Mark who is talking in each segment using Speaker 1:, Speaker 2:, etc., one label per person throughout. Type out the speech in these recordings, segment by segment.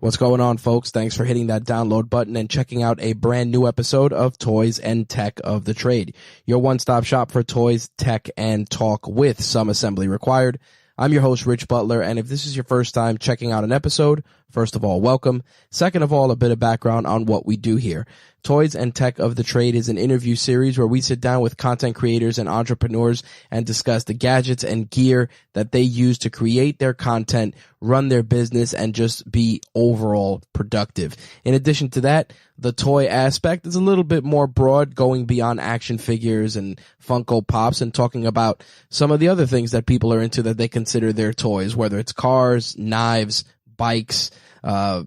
Speaker 1: What's going on, folks? Thanks for hitting that download button and checking out a brand new episode of Toys and Tech of the Trade, your one-stop shop for toys, tech, and talk with some assembly required. I'm your host, Rich Butler, and if this is your first time checking out an episode, first of all, welcome. Second of all, a bit of background on what we do here. Toys and Tech of the Trade is an interview series where we sit down with content creators and entrepreneurs and discuss the gadgets and gear that they use to create their content, run their business, and just be overall productive. In addition to that, the toy aspect is a little bit more broad, going beyond action figures and Funko Pops and talking about some of the other things that people are into that they consider their toys, whether it's cars, knives, bikes,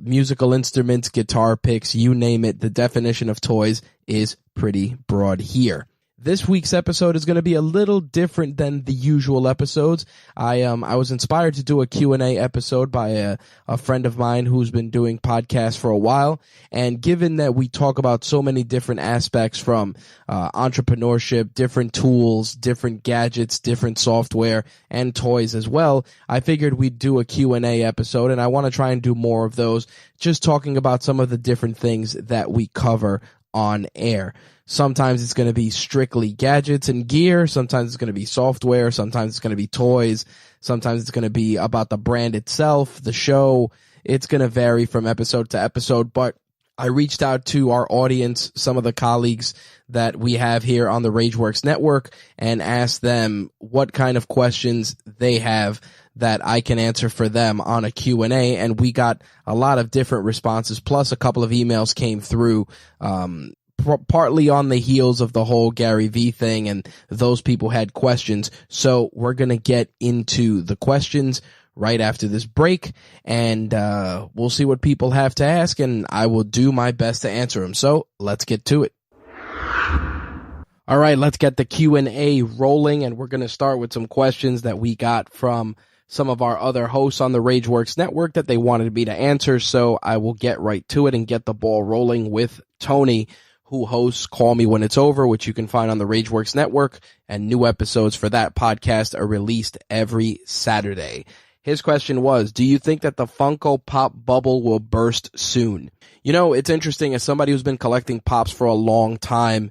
Speaker 1: musical instruments, guitar picks, you name it. The definition of toys is pretty broad here. This week's episode is going to be a little different than the usual episodes. I was inspired to do a Q&A episode by a friend of mine who's been doing podcasts for a while. And given that we talk about so many different aspects from entrepreneurship, different tools, different gadgets, different software, and toys as well, I figured we'd do a Q&A episode, and I want to try and do more of those, just talking about some of the different things that we cover on air. Sometimes it's going to be strictly gadgets and gear. Sometimes it's going to be software. Sometimes it's going to be toys. Sometimes it's going to be about the brand itself, the show. It's going to vary from episode to episode, but I reached out to our audience, some of the colleagues that we have here on the RageWorks network, and asked them what kind of questions they have that I can answer for them on a Q&A, and we got a lot of different responses, plus a couple of emails came through, partly on the heels of the whole Gary V thing, and those people had questions. So we're going to get into the questions right after this break, and we'll see what people have to ask, and I will do my best to answer them. So let's get to it. All right, let's get the Q&A rolling, and we're going to start with some questions that we got from some of our other hosts on the RageWorks network that they wanted me to answer. So I will get right to it and get the ball rolling with Tony, who hosts Call Me When It's Over, which you can find on the RageWorks network, and new episodes for that podcast are released every Saturday. His question was, do you think that the Funko Pop bubble will burst soon? You know, it's interesting, as somebody who's been collecting Pops for a long time,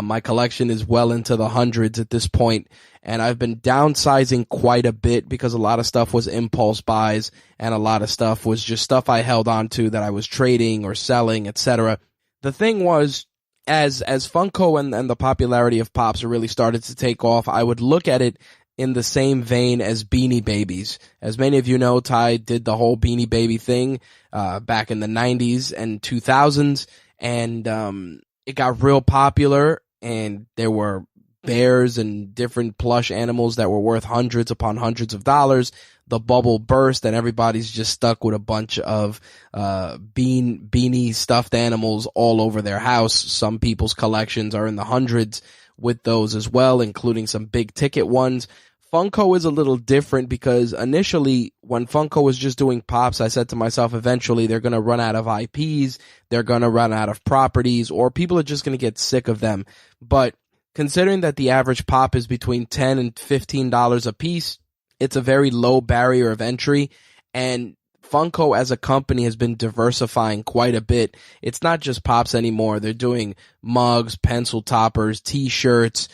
Speaker 1: my collection is well into the hundreds at this point, and I've been downsizing quite a bit because a lot of stuff was impulse buys, and a lot of stuff was just stuff I held on to that I was trading or selling, etc. The thing was, as Funko and the popularity of Pops really started to take off, I would look at it in the same vein as Beanie Babies. As many of you know, Ty did the whole Beanie Baby thing back in the 90s and 2000s, and it got real popular, and there were bears and different plush animals that were worth hundreds upon hundreds of dollars. The bubble burst, and everybody's just stuck with a bunch of beanie stuffed animals all over their house. Some people's collections are in the hundreds with those as well, including some big ticket ones. Funko is a little different because initially, when Funko was just doing Pops, I said to myself, eventually they're going to run out of IPs, they're going to run out of properties, or people are just going to get sick of them. But considering that the average Pop is between $10 and $15 a piece, it's a very low barrier of entry, and Funko as a company has been diversifying quite a bit. It's not just Pops anymore. They're doing mugs, pencil toppers, t-shirts.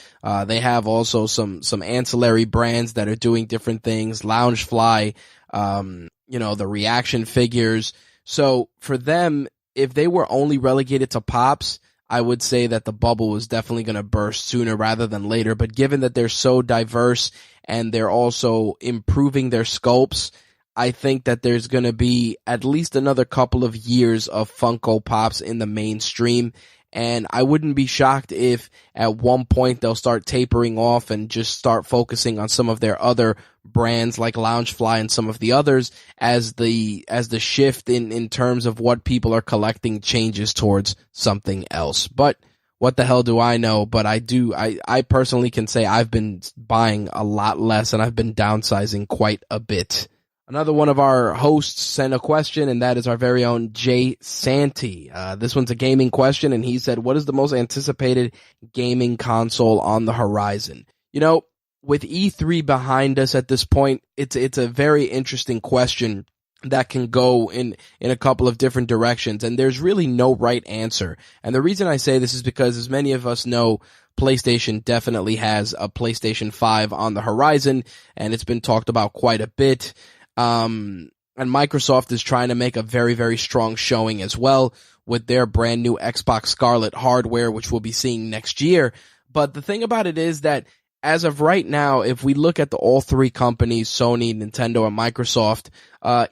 Speaker 1: They have also some ancillary brands that are doing different things, Loungefly, the reaction figures. So for them, if they were only relegated to Pops, I would say that the bubble was definitely going to burst sooner rather than later. But given that they're so diverse and they're also improving their sculpts, I think that there's going to be at least another couple of years of Funko Pops in the mainstream. And I wouldn't be shocked if at one point they'll start tapering off and just start focusing on some of their other brands like Loungefly and some of the others as the shift in terms of what people are collecting changes towards something else. But what the hell do I know? But I personally can say I've been buying a lot less, and I've been downsizing quite a bit. Another one of our hosts sent a question, and that is our very own Jay Santee. This one's a gaming question, and he said, what is the most anticipated gaming console on the horizon? You know, with E3 behind us at this point, it's a very interesting question that can go in a couple of different directions, and there's really no right answer. And the reason I say this is because, as many of us know, PlayStation definitely has a PlayStation 5 on the horizon, and it's been talked about quite a bit. And Microsoft is trying to make a very, very strong showing as well with their brand new Xbox Scarlet hardware, which we'll be seeing next year. But the thing about it is that as of right now, if we look at all three companies, Sony, Nintendo, and Microsoft,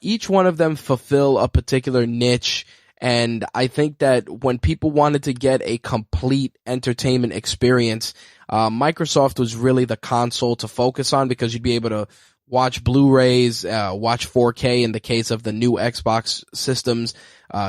Speaker 1: each one of them fulfill a particular niche. And I think that when people wanted to get a complete entertainment experience, Microsoft was really the console to focus on, because you'd be able to watch Blu-rays, watch 4K in the case of the new Xbox systems,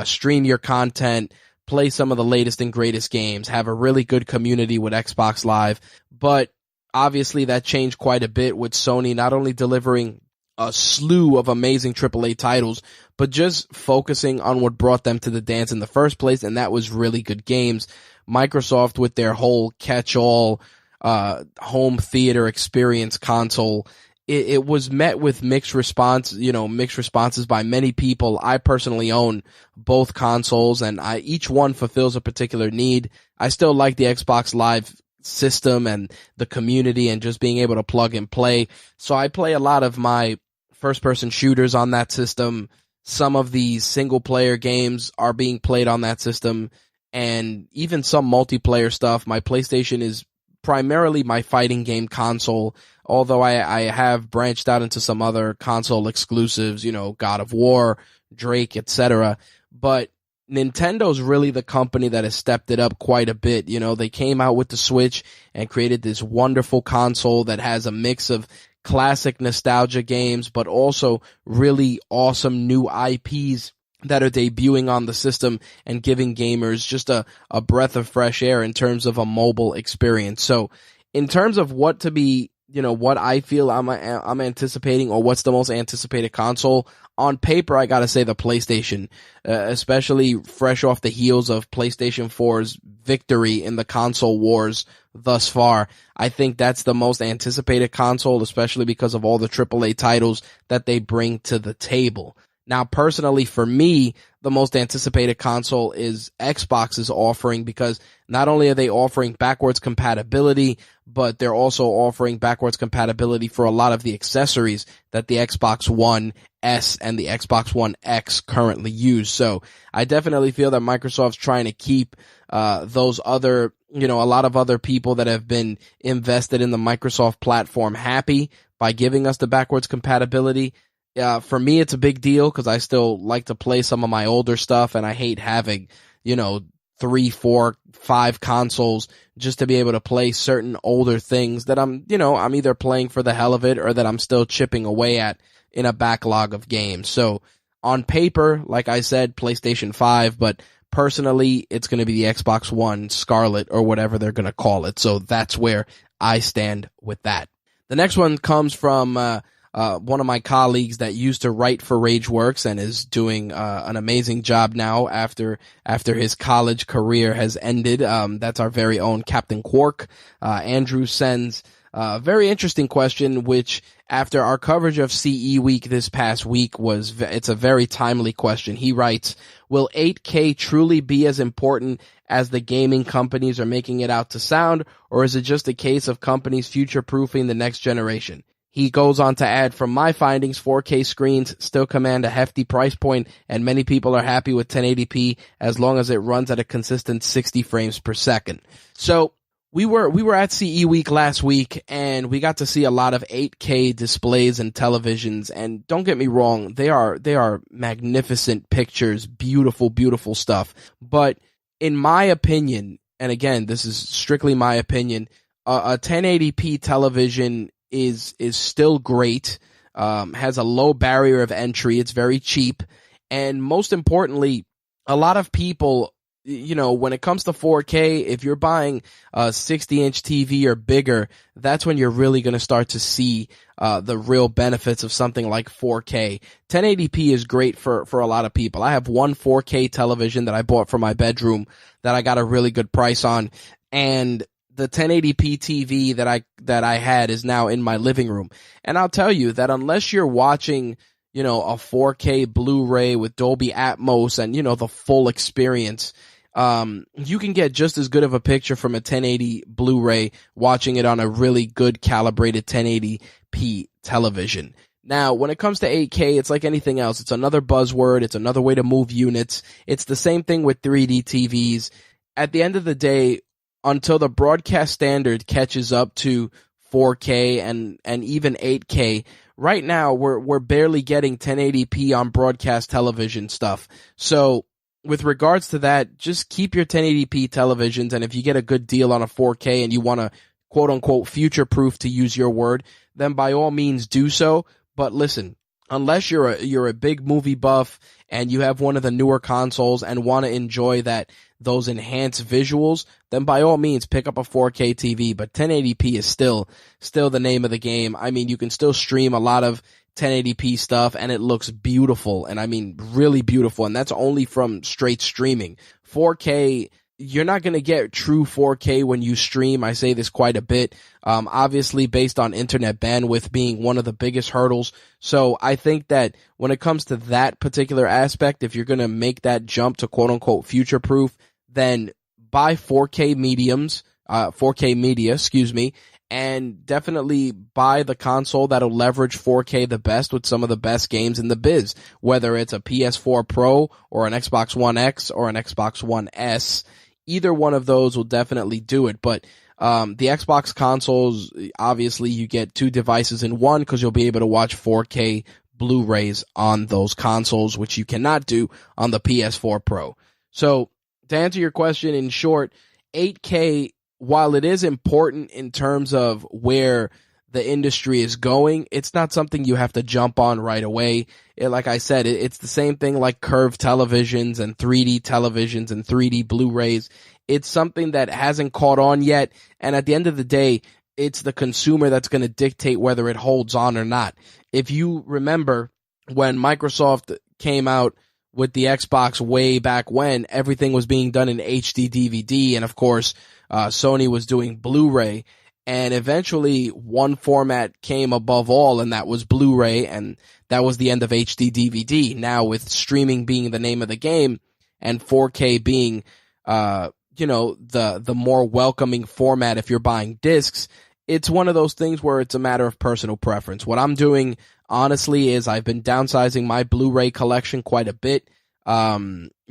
Speaker 1: stream your content, play some of the latest and greatest games, have a really good community with Xbox Live. But obviously that changed quite a bit with Sony not only delivering a slew of amazing AAA titles, but just focusing on what brought them to the dance in the first place, and that was really good games. Microsoft, with their whole catch-all home theater experience console, it was met with mixed responses by many people. I personally own both consoles, and each one fulfills a particular need. I still like the Xbox Live system and the community and just being able to plug and play. So I play a lot of my first-person shooters on that system. Some of the single-player games are being played on that system, and even some multiplayer stuff. My PlayStation is primarily my fighting game console, although I have branched out into some other console exclusives, God of War, Drake, etc. But Nintendo's really the company that has stepped it up quite a bit. They came out with the Switch and created this wonderful console that has a mix of classic nostalgia games, but also really awesome new IPs that are debuting on the system and giving gamers just a breath of fresh air in terms of a mobile experience. So in terms of what to be, what I feel I'm anticipating, or what's the most anticipated console, on paper, I gotta say the PlayStation, especially fresh off the heels of PlayStation 4's victory in the console wars thus far. I think that's the most anticipated console, especially because of all the AAA titles that they bring to the table. Now, personally, for me, the most anticipated console is Xbox's offering, because not only are they offering backwards compatibility, but they're also offering backwards compatibility for a lot of the accessories that the Xbox One S and the Xbox One X currently use. So I definitely feel that Microsoft's trying to keep those other, a lot of other people that have been invested in the Microsoft platform happy by giving us the backwards compatibility. For me, it's a big deal because I still like to play some of my older stuff, and I hate having, 3, 4, 5 consoles just to be able to play certain older things that I'm either playing for the hell of it or that I'm still chipping away at in a backlog of games. So on paper, like I said, PlayStation 5, but personally, it's going to be the Xbox One Scarlet or whatever they're going to call it. So that's where I stand with that. The next one comes from one of my colleagues that used to write for RageWorks and is doing an amazing job now after his college career has ended. That's our very own Captain Quark. Andrew sends a very interesting question, which after our coverage of CE Week this past week it's a very timely question. He writes, will 8K truly be as important as the gaming companies are making it out to sound, or is it just a case of companies future-proofing the next generation? He goes on to add, from my findings, 4K screens still command a hefty price point, and many people are happy with 1080p as long as it runs at a consistent 60 frames per second. So we were at CE Week last week, and we got to see a lot of 8K displays and televisions, and don't get me wrong, they are magnificent pictures, beautiful, beautiful stuff. But in my opinion, and again, this is strictly my opinion, a 1080p television is still great, has a low barrier of entry, it's very cheap, and most importantly, a lot of people, when it comes to 4K, if you're buying a 60-inch TV or bigger, that's when you're really going to start to see the real benefits of something like 4K. 1080p is great for a lot of people. I have one 4K television that I bought for my bedroom that I got a really good price on, and the 1080p TV that I had is now in my living room. And I'll tell you that unless you're watching, a 4K Blu-ray with Dolby Atmos and, the full experience, you can get just as good of a picture from a 1080 Blu-ray watching it on a really good calibrated 1080p television. Now, when it comes to 8K, it's like anything else. It's another buzzword. It's another way to move units. It's the same thing with 3D TVs. At the end of the day, until the broadcast standard catches up to 4K and even 8K, right now we're barely getting 1080p on broadcast television stuff. So with regards to that, just keep your 1080p televisions, and if you get a good deal on a 4K and you want to quote unquote future proof, to use your word, then by all means do so. But listen, unless you're a big movie buff and you have one of the newer consoles and want to enjoy those enhanced visuals, then by all means pick up a 4K TV. But 1080p is still the name of the game. I mean, you can still stream a lot of 1080p stuff and it looks beautiful, and I mean really beautiful, and that's only from straight streaming. 4K, you're not going to get true 4K when you stream. I say this quite a bit, obviously based on internet bandwidth being one of the biggest hurdles. So I think that when it comes to that particular aspect, if you're going to make that jump to quote unquote future proof, then buy 4K media, and definitely buy the console that'll leverage 4K the best with some of the best games in the biz, whether it's a PS4 Pro or an Xbox One X or an Xbox One S. Either one of those will definitely do it. But the Xbox consoles, obviously you get two devices in one because you'll be able to watch 4K Blu-rays on those consoles, which you cannot do on the PS4 Pro. So to answer your question, in short, 8K, while it is important in terms of where the industry is going, it's not something you have to jump on right away. Like I said, it's the same thing like curved televisions and 3D televisions and 3D Blu-rays. It's something that hasn't caught on yet, and at the end of the day, it's the consumer that's going to dictate whether it holds on or not. If you remember when Microsoft came out with the Xbox way back when, everything was being done in HD DVD, and of course, Sony was doing Blu-ray. And eventually one format came above all, and that was Blu-ray, and that was the end of HD DVD. Now with streaming being the name of the game and 4K being, the more welcoming format if you're buying discs, it's one of those things where it's a matter of personal preference. What I'm doing, honestly, is I've been downsizing my Blu-ray collection quite a bit.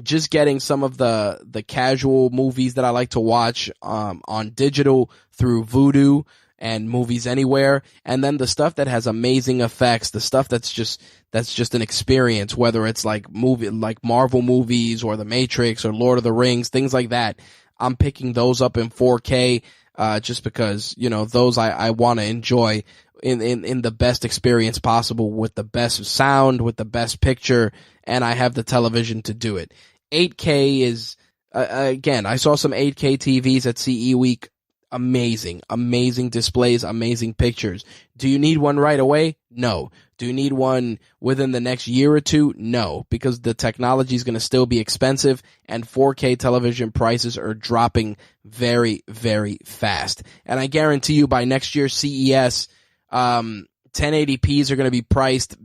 Speaker 1: Just getting some of the casual movies that I like to watch on digital through Vudu and Movies Anywhere, and then the stuff that has amazing effects, the stuff that's just an experience, whether it's like Marvel movies or The Matrix or Lord of the Rings, things like that. I'm picking those up in 4K just because those I want to enjoy in the best experience possible, with the best sound, with the best picture, and I have the television to do it. 8K is, again, I saw some 8K TVs at CE Week. Amazing displays, amazing pictures. Do you need one right away? No. Do you need one within the next year or two? No, because the technology is going to still be expensive, and 4K television prices are dropping very, very fast. And I guarantee you by next year's CES, 1080p's are going to be priced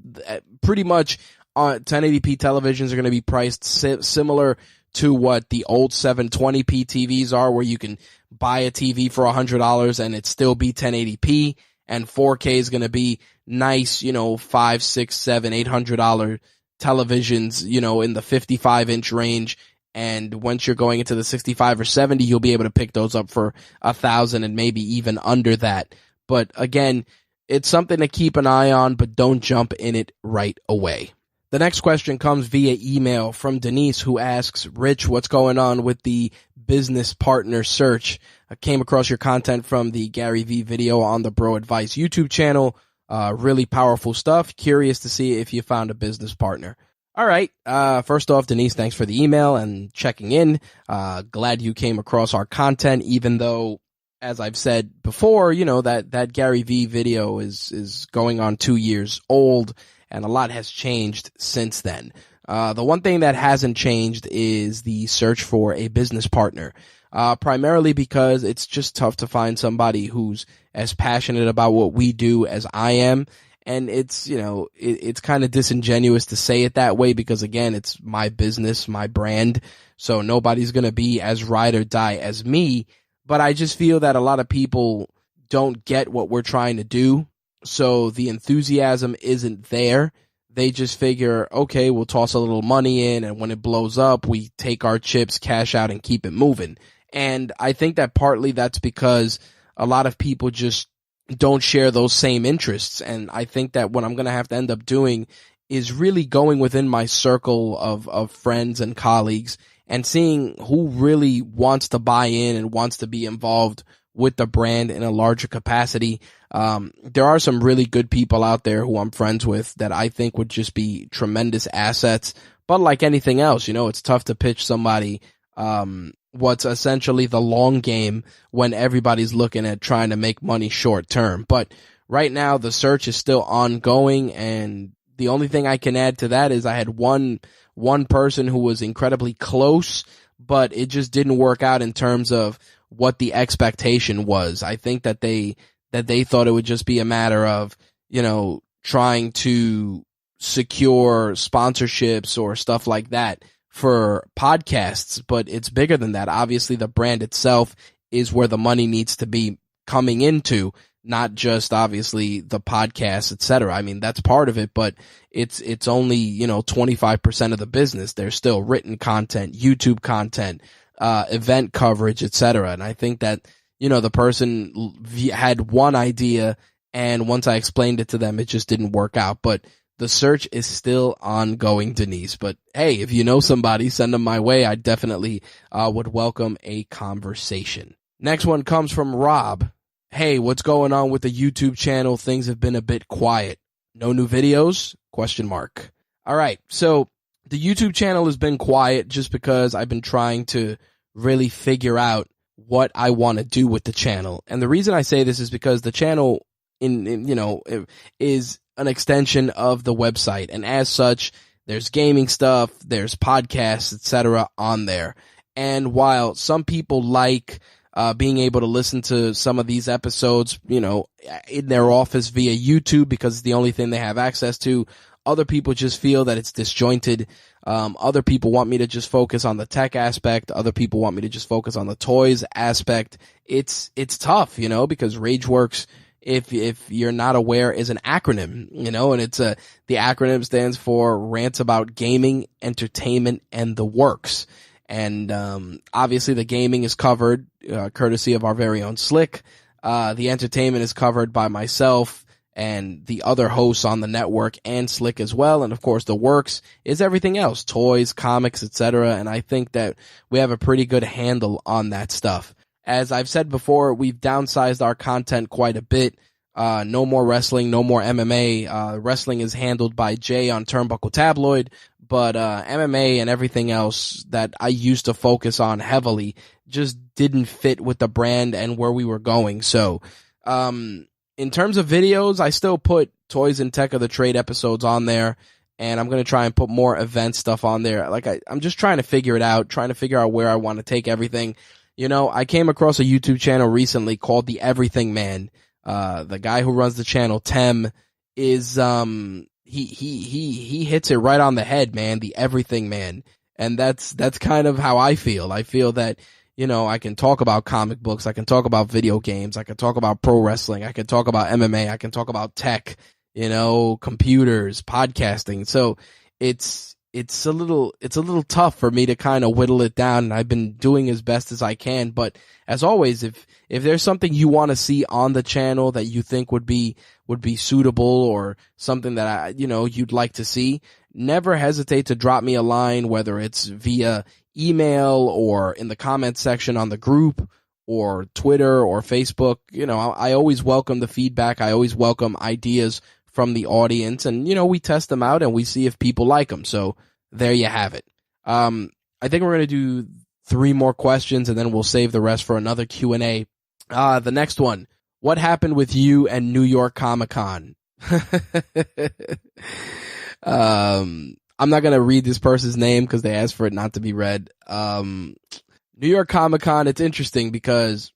Speaker 1: pretty much. 1080p televisions are going to be priced similar to what the old 720p TVs are, where you can buy a TV for $100 and it still be 1080p, and 4K is going to be nice, $500, $600, $700, $800 televisions, in the 55-inch range. And once you're going into the 65 or 70, you'll be able to pick those up for $1,000 and maybe even under that. But again, it's something to keep an eye on, but don't jump in it right away. The next question comes via email from Denise, who asks, Rich, what's going on with the business partner search? I came across your content from the Gary V video on the Bro Advice YouTube channel. Really powerful stuff. Curious to see if you found a business partner. All right. First off, Denise, thanks for the email and checking in. Glad you came across our content, even though, as I've said before, that Gary V video is going on 2 years old, and a lot has changed since then. The one thing that hasn't changed is the search for a business partner, primarily because it's just tough to find somebody who's as passionate about what we do as I am, And it's, it's kind of disingenuous to say it that way because again, it's my business, my brand. So nobody's going to be as ride or die as me. But I just feel that a lot of people don't get what we're trying to do. So the enthusiasm isn't there. They just figure, okay, we'll toss a little money in, and when it blows up, we take our chips, cash out, and keep it moving. And I think that partly that's because a lot of people just don't share those same interests. And I think that what I'm going to have to end up doing is really going within my circle of friends and colleagues and seeing who really wants to buy in and wants to be involved with the brand in a larger capacity. There are some really good people out there who I'm friends with that I think would just be tremendous assets. But like anything else, it's tough to pitch somebody what's essentially the long game when everybody's looking at trying to make money short term. But right now the search is still ongoing, and the only thing I can add to that is I had one person who was incredibly close, but it just didn't work out in terms of what the expectation was. I think that they thought it would just be a matter of, trying to secure sponsorships or stuff like that for podcasts, but it's bigger than that. Obviously, the brand itself is where the money needs to be coming into, not just obviously the podcast, etc. I mean, that's part of it, but it's only, 25% of the business. There's still written content, YouTube content, event coverage, etc. And I think that, the person had one idea, and once I explained it to them, it just didn't work out. But the search is still ongoing, Denise. But hey, if you know somebody, send them my way. I definitely would welcome a conversation. Next one comes from Rob. Hey, what's going on with the YouTube channel? Things have been a bit quiet. No new videos? ? All right. So the YouTube channel has been quiet just because I've been trying to really figure out what I want to do with the channel. And the reason I say this is because the channel is an extension of the website. And as such, there's gaming stuff, there's podcasts, etc. on there. And while some people like being able to listen to some of these episodes, in their office via YouTube because it's the only thing they have access to, other people just feel that it's disjointed. Other people want me to just focus on the tech aspect. Other people want me to just focus on the toys aspect. It's tough, because RageWorks, if you're not aware, is an acronym, and it's the acronym stands for Rants About Gaming, Entertainment, and the Works. And obviously the gaming is covered courtesy of our very own Slick. The entertainment is covered by myself and the other hosts on the network and Slick as well. And of course the Works is everything else, toys, comics, etc. And I think that we have a pretty good handle on that stuff. As I've said before, we've downsized our content quite a bit. No more wrestling, no more MMA. Wrestling is handled by Jay on Turnbuckle Tabloid, but MMA and everything else that I used to focus on heavily just didn't fit with the brand and where we were going. So in terms of videos, I still put Toys and Tech of the Trade episodes on there, and I'm going to try and put more event stuff on there. Like I'm just trying to figure it out, trying to figure out where I want to take everything. I came across a YouTube channel recently called The Everything Man. The guy who runs the channel, Tem, is he hits it right on the head, man. The Everything Man. And that's kind of how I feel. I feel that, I can talk about comic books, I can talk about video games, I can talk about pro wrestling, I can talk about MMA, I can talk about tech, computers, podcasting. So it's a little tough for me to kind of whittle it down, and I've been doing as best as I can. But as always, if there's something you want to see on the channel that you think would be suitable, or something that you'd like to see, never hesitate to drop me a line, whether it's via email or in the comments section on the group or Twitter or Facebook. I always welcome the feedback. I always welcome ideas from the audience, and we test them out and we see if people like them. So there you have it. I think we're going to do 3 more questions and then we'll save the rest for another Q&A. The next one: what happened with you and New York Comic Con? I'm not going to read this person's name because they asked for it not to be read. New York Comic Con, it's interesting because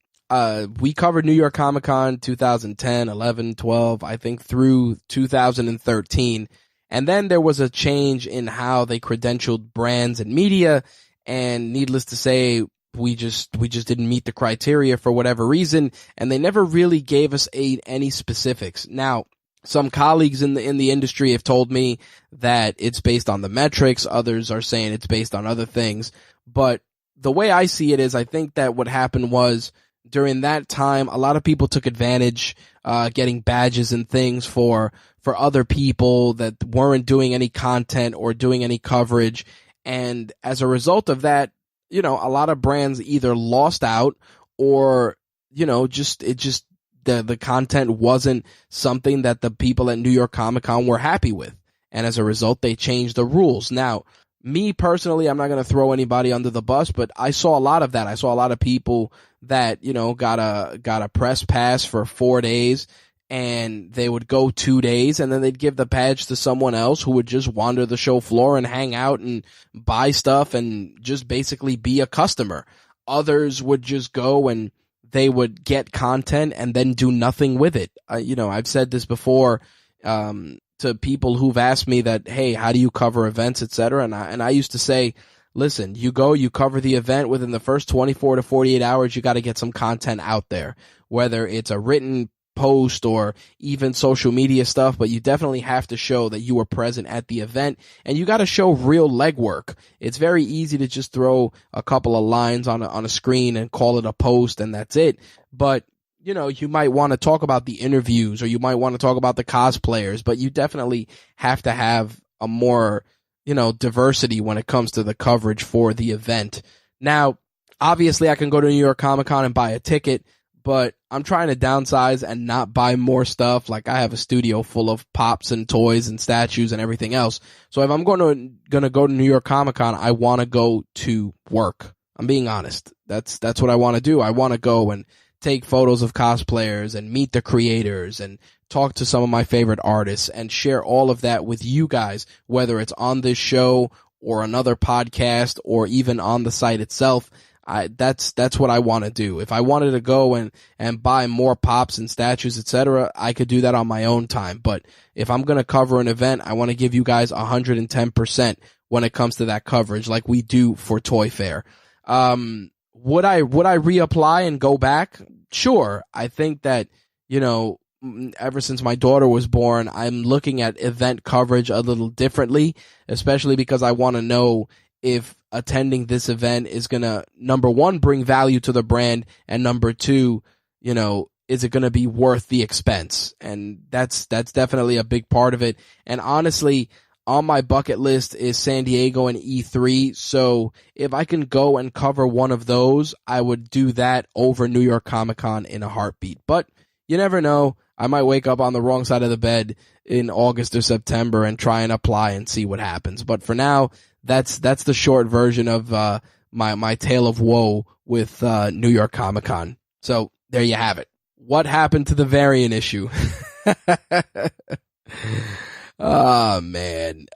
Speaker 1: we covered New York Comic Con 2010, 11, 12, I think through 2013. And then there was a change in how they credentialed brands and media. And needless to say, we just didn't meet the criteria for whatever reason. And they never really gave us any specifics. Now, some colleagues in the industry have told me that it's based on the metrics. Others are saying it's based on other things. But the way I see it is, I think that what happened was during that time, a lot of people took advantage, getting badges and things for other people that weren't doing any content or doing any coverage. And as a result of that, a lot of brands either lost out or, the content wasn't something that the people at New York Comic Con were happy with. And as a result, they changed the rules. Now, me personally, I'm not going to throw anybody under the bus, but I saw a lot of that. I saw a lot of people that, got a press pass for 4 days, and they would go 2 days, and then they'd give the badge to someone else who would just wander the show floor and hang out and buy stuff and just basically be a customer. Others would just go and they would get content and then do nothing with it. I've said this before, to people who've asked me that, hey, how do you cover events, etc. And I used to say, listen, you cover the event within the first 24 to 48 hours, you got to get some content out there, whether it's a written post or even social media stuff, but you definitely have to show that you were present at the event, and you got to show real legwork. It's very easy to just throw a couple of lines on a screen and call it a post and that's it. But you might want to talk about the interviews, or you might want to talk about the cosplayers, but you definitely have to have a more, diversity when it comes to the coverage for the event. Now, obviously I can go to New York Comic Con and buy a ticket, but I'm trying to downsize and not buy more stuff. Like, I have a studio full of pops and toys and statues and everything else. So if I'm going to go to New York Comic Con, I want to go to work. I'm being honest. That's what I want to do. I want to go and take photos of cosplayers and meet the creators and talk to some of my favorite artists and share all of that with you guys, whether it's on this show or another podcast or even on the site itself. That's what I want to do. If I wanted to go and buy more pops and statues, etc., I could do that on my own time. But if I'm going to cover an event, I want to give you guys 110% when it comes to that coverage, like we do for Toy Fair. Would I reapply and go back? Sure. I think that, ever since my daughter was born, I'm looking at event coverage a little differently, especially because I want to know if attending this event is going to, number one, bring value to the brand, and number two, is it going to be worth the expense? And that's definitely a big part of it. And honestly, on my bucket list is San Diego and E3. So if I can go and cover one of those, I would do that over New York Comic Con in a heartbeat. But you never know. I might wake up on the wrong side of the bed in August or September and try and apply and see what happens. But for now, that's the short version of my tale of woe with New York Comic Con. So there you have it. What happened to the variant issue? Oh man.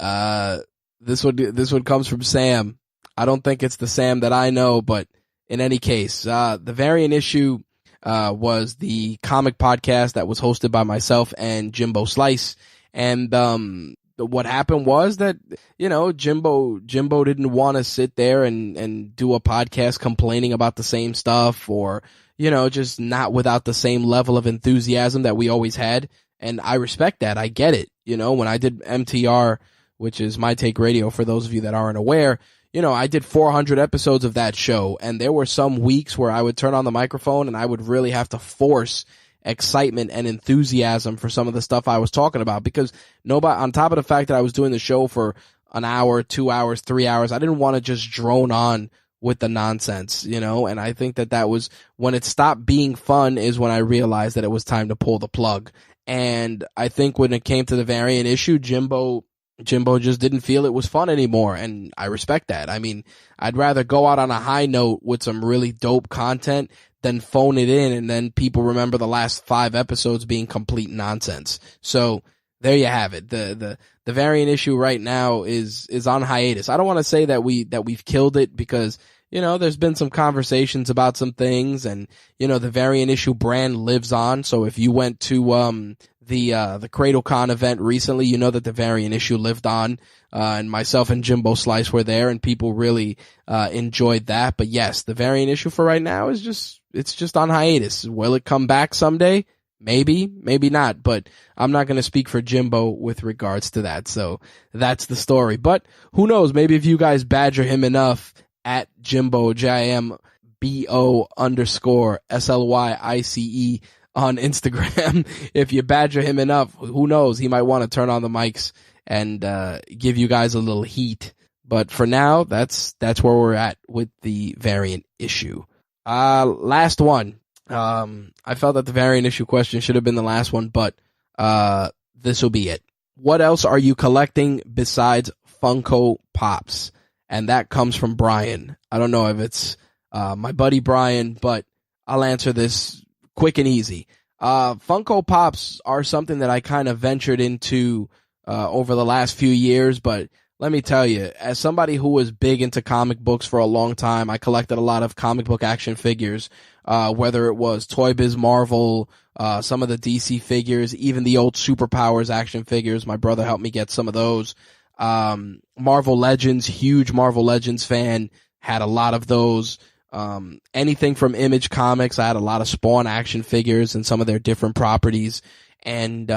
Speaker 1: This one comes from Sam. I don't think it's the Sam that I know, but in any case, the variant issue was the comic podcast that was hosted by myself and Jimbo Slice. And what happened was that, Jimbo didn't want to sit there and do a podcast complaining about the same stuff, or, just not without the same level of enthusiasm that we always had. And I respect that. I get it. When I did MTR, which is My Take Radio, for those of you that aren't aware, I did 400 episodes of that show, and there were some weeks where I would turn on the microphone and I would really have to force excitement and enthusiasm for some of the stuff I was talking about, because nobody, on top of the fact that I was doing the show for an hour, 2 hours, 3 hours, I didn't want to just drone on with the nonsense, and I think that was when it stopped being fun, is when I realized that it was time to pull the plug. And I think when it came to the variant issue, Jimbo just didn't feel it was fun anymore, and I respect that. I mean, I'd rather go out on a high note with some really dope content than phone it in and then people remember the last 5 episodes being complete nonsense. So there you have it. The variant issue right now is on hiatus. I don't want to say that we've killed it, because there's been some conversations about some things, and, the variant issue brand lives on. So if you went to, the CradleCon event recently, you know that the variant issue lived on, and myself and Jimbo Slice were there, and people really, enjoyed that. But yes, the variant issue for right now it's just on hiatus. Will it come back someday? Maybe, maybe not, but I'm not going to speak for Jimbo with regards to that. So that's the story. But who knows? Maybe if you guys badger him enough at Jimbo, JIMBO_SLYICE on Instagram, if you badger him enough, who knows? He might want to turn on the mics and give you guys a little heat. But for now, that's where we're at with the variant issue. Last one. I felt that the variant issue question should have been the last one, but this will be it. What else are you collecting besides Funko Pops? And that comes from Brian. I don't know if it's my buddy Brian, but I'll answer this quick and easy. Funko Pops are something that I kind of ventured into over the last few years, but let me tell you, as somebody who was big into comic books for a long time, I collected a lot of comic book action figures, whether it was Toy Biz Marvel, some of the DC figures, even the old Superpowers action figures. My brother helped me get some of those. Marvel Legends, huge Marvel Legends fan, had a lot of those. Anything from Image Comics, I had a lot of Spawn action figures and some of their different properties. And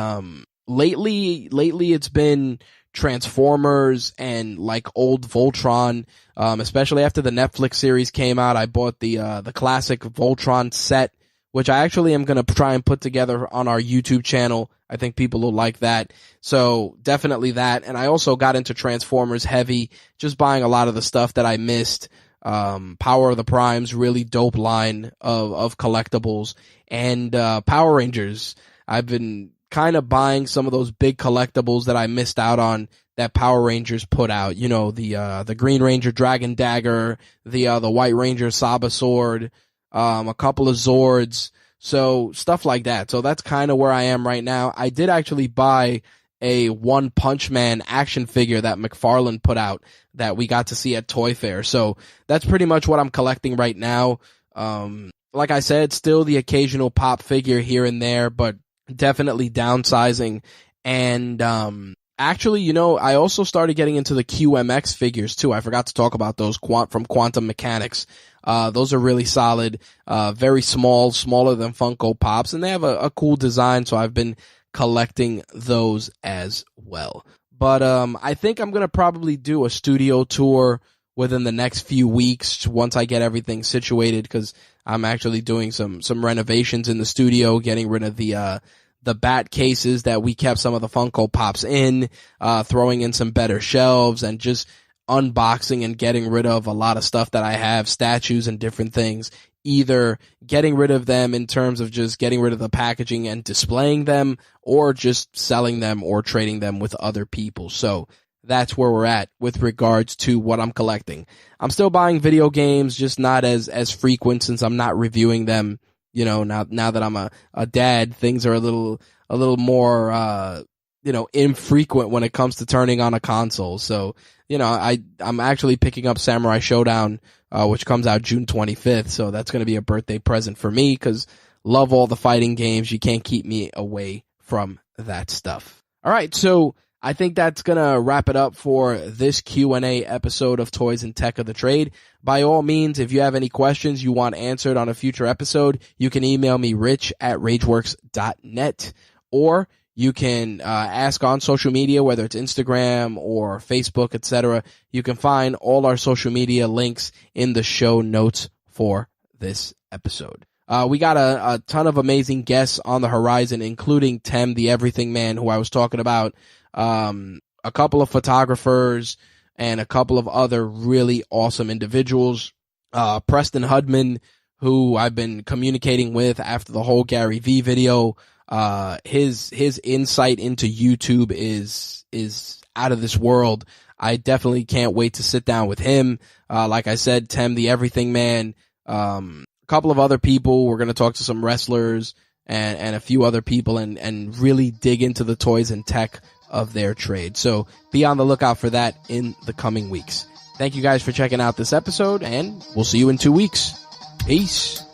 Speaker 1: lately it's been Transformers and like old Voltron, especially after the Netflix series came out. I bought the classic Voltron set, which I actually am going to try and put together on our YouTube channel. I think people will like that. So definitely that. And I also got into Transformers heavy, just buying a lot of the stuff that I missed. Power of the Primes, really dope line of collectibles, and Power Rangers. I've been kind of buying some of those big collectibles that I missed out on that Power Rangers put out. The Green Ranger Dragon Dagger, the White Ranger Saba Sword, a couple of Zords, so stuff like that. So that's kind of where I am right now. I did actually buy a One Punch Man action figure that McFarlane put out that we got to see at Toy Fair. So that's pretty much what I'm collecting right now. Like I said, still the occasional pop figure here and there, but definitely downsizing. And actually, I also started getting into the QMX figures too. I forgot to talk about those from Quantum Mechanics. Those are really solid, very small, smaller than Funko Pops, and they have a cool design, so I've been collecting those as well. But I think I'm going to probably do a studio tour within the next few weeks once I get everything situated, because I'm actually doing some renovations in the studio, getting rid of the bat cases that we kept some of the Funko Pops in, throwing in some better shelves, and just unboxing and getting rid of a lot of stuff that I have, statues and different things, either getting rid of them in terms of just getting rid of the packaging and displaying them, or just selling them or trading them with other people. So that's where we're at with regards to what I'm collecting. I'm still buying video games, just not as frequent since I'm not reviewing them. Now that I'm a dad, things are a little more, infrequent when it comes to turning on a console. So, I'm actually picking up Samurai Showdown, which comes out June 25th. So that's going to be a birthday present for me, because love all the fighting games. You can't keep me away from that stuff. All right. So I think that's going to wrap it up for this Q&A episode of Toys and Tech of the Trade. By all means, if you have any questions you want answered on a future episode, you can email me rich@rageworks.net, or you can ask on social media, whether it's Instagram or Facebook, etc. You can find all our social media links in the show notes for this episode. We got a ton of amazing guests on the horizon, including Tem, the Everything Man, who I was talking about, a couple of photographers, and a couple of other really awesome individuals. Preston Hudman, who I've been communicating with after the whole Gary V video. His insight into YouTube is out of this world. I definitely can't wait to sit down with him. Like I said, Tem, the Everything Man, a couple of other people. We're going to talk to some wrestlers and a few other people and really dig into the toys and tech of their trade. So be on the lookout for that in the coming weeks. Thank you guys for checking out this episode, and we'll see you in 2 weeks. Peace.